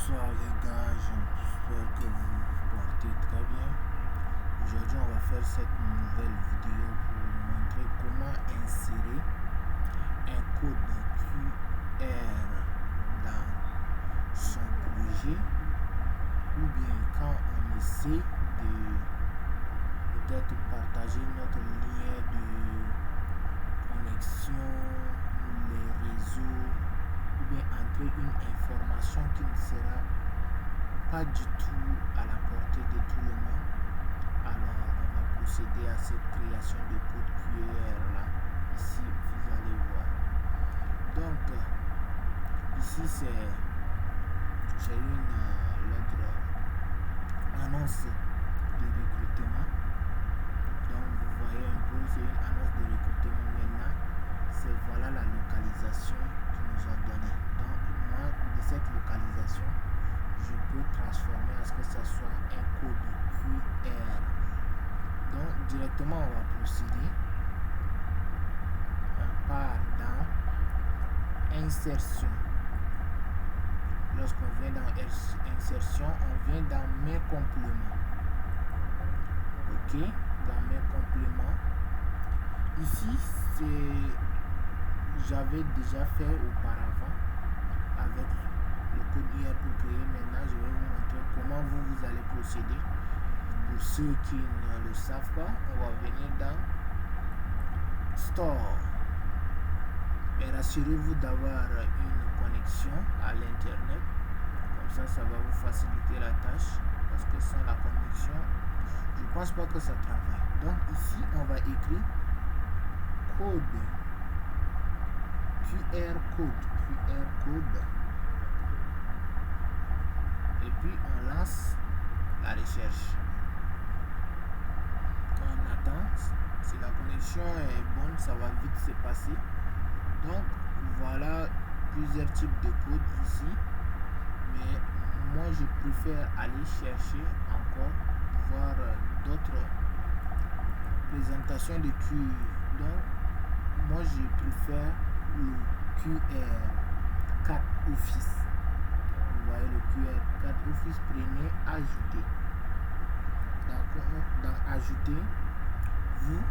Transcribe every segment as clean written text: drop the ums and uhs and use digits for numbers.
Bonsoir les gars, j'espère que vous vous portez très bien. Aujourd'hui on va faire cette nouvelle vidéo pour vous montrer comment insérer un code QR dans son projet, ou bien quand on essaie de peut-être partager notre lien de connexion, les réseaux, ou bien entrer une information qui ne sera pas du tout à la portée de tout le monde. Alors on va procéder à cette création de code QR là. Ici vous allez voir. Donc ici c'est une lettre annonce de recrutement. Donc vous voyez un peu, c'est une annonce de recrutement. Maintenant c'est voilà la localisation qu'ils nous ont donné. Donc moi de cette localisation je peux transformer à ce que ça soit un code QR. Donc directement on va procéder. On part dans insertion. Lorsqu'on vient dans insertion, on vient dans mes compléments. Ok, dans mes compléments. Ici j'avais déjà fait auparavant avec le code QR pour créer. Maintenant je vais vous montrer comment vous allez procéder. Pour ceux qui ne le savent pas, on va venir dans Store. Et rassurez-vous d'avoir une connexion à l'internet. Comme ça va vous faciliter la tâche. Parce que sans la connexion, je ne pense pas que ça travaille. Donc ici on va écrire code QR code. Et puis on lance la recherche. On attend. Si la connexion est bonne, ça va vite se passer. Donc voilà plusieurs types de codes ici. Mais moi je préfère aller chercher encore, voir d'autres présentations de QR. Donc moi je préfère le QR 4 Office. Vous voyez le QR 4 Office, prenez ajouter. Dans ajouter, vous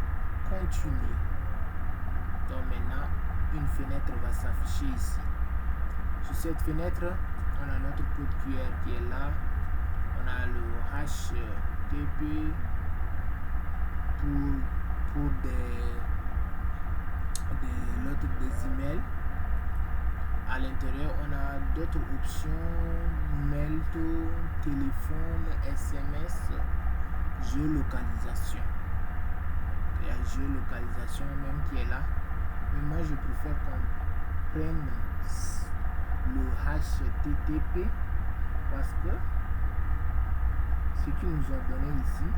continuez. Donc maintenant une fenêtre va s'afficher ici. Sur cette fenêtre, on a notre code QR qui est là. On a le HTTP pour des emails. À l'intérieur, on a d'autres options, mail, téléphone, SMS, géolocalisation. Il y a géolocalisation même qui est là. Mais moi, je préfère qu'on prenne le HTTP parce que ce qu'ils nous ont donné ici,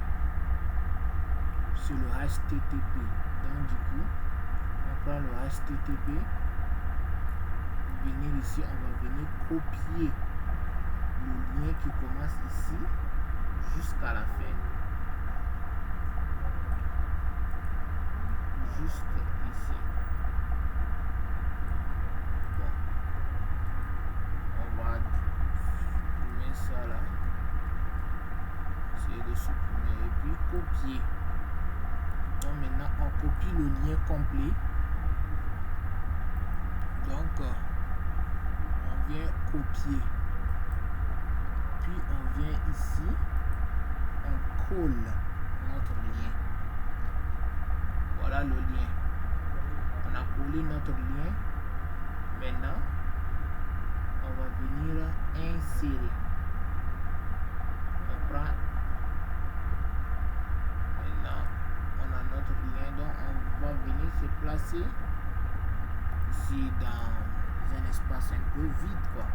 c'est le HTTP. Donc du coup, on prend le HTTP. Venir ici, on va venir copier le lien qui commence ici jusqu'à la fin. Juste ici. Bon. On va supprimer ça là. Essayer de supprimer et puis copier. Donc maintenant on copie le lien complet. Donc on vient copier. Puis on vient ici. On colle notre lien. Voilà le lien. On a collé notre lien. Maintenant, on va venir insérer. On prend. Maintenant, on a notre lien. Donc, on va venir se placer ici dans un espace un peu vide, quoi.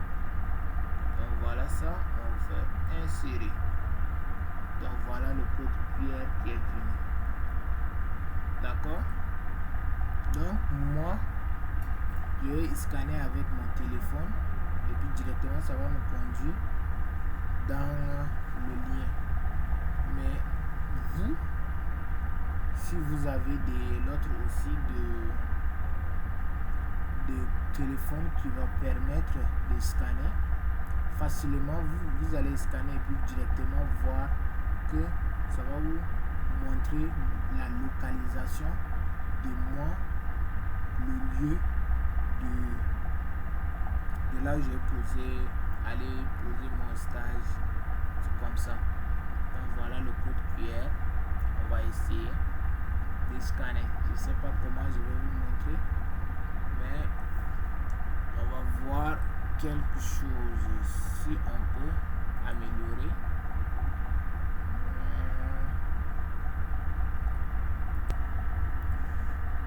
Donc, voilà ça. On fait insérer. Donc, voilà le code QR qui est venu. D'accord? Donc moi je vais scanner avec mon téléphone et puis directement ça va me conduire dans le lien. Mais vous, si vous avez l'autre aussi de téléphone qui va permettre de scanner, facilement, vous allez scanner et puis directement voir que ça va vous montrer la localisation de moi, le lieu de là où j'ai posé, aller poser mon stage. C'est comme ça. Donc voilà le code QR. On va essayer de scanner. Je ne sais pas comment je vais vous montrer, mais on va voir quelque chose si on peut améliorer.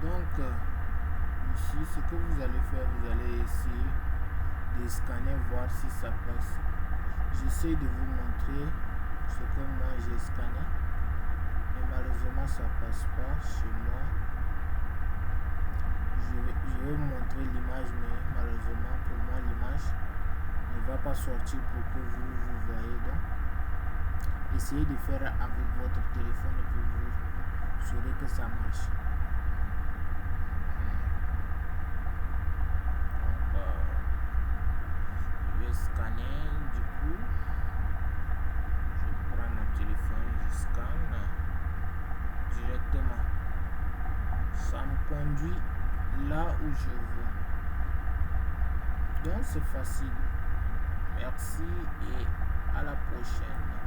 Donc ici, ce que vous allez faire, vous allez essayer de scanner, voir si ça passe. J'essaie de vous montrer ce que moi j'ai scanné, mais malheureusement ça passe pas chez moi. Je vais vous montrer l'image, mais malheureusement pour moi l'image ne va pas sortir pour que vous voyez. Donc essayez de faire avec votre téléphone et puis vous saurez que ça marche. Scanner, du coup je prends mon téléphone, je scanne directement, ça me conduit là où je veux. Donc c'est facile. Merci et à la prochaine.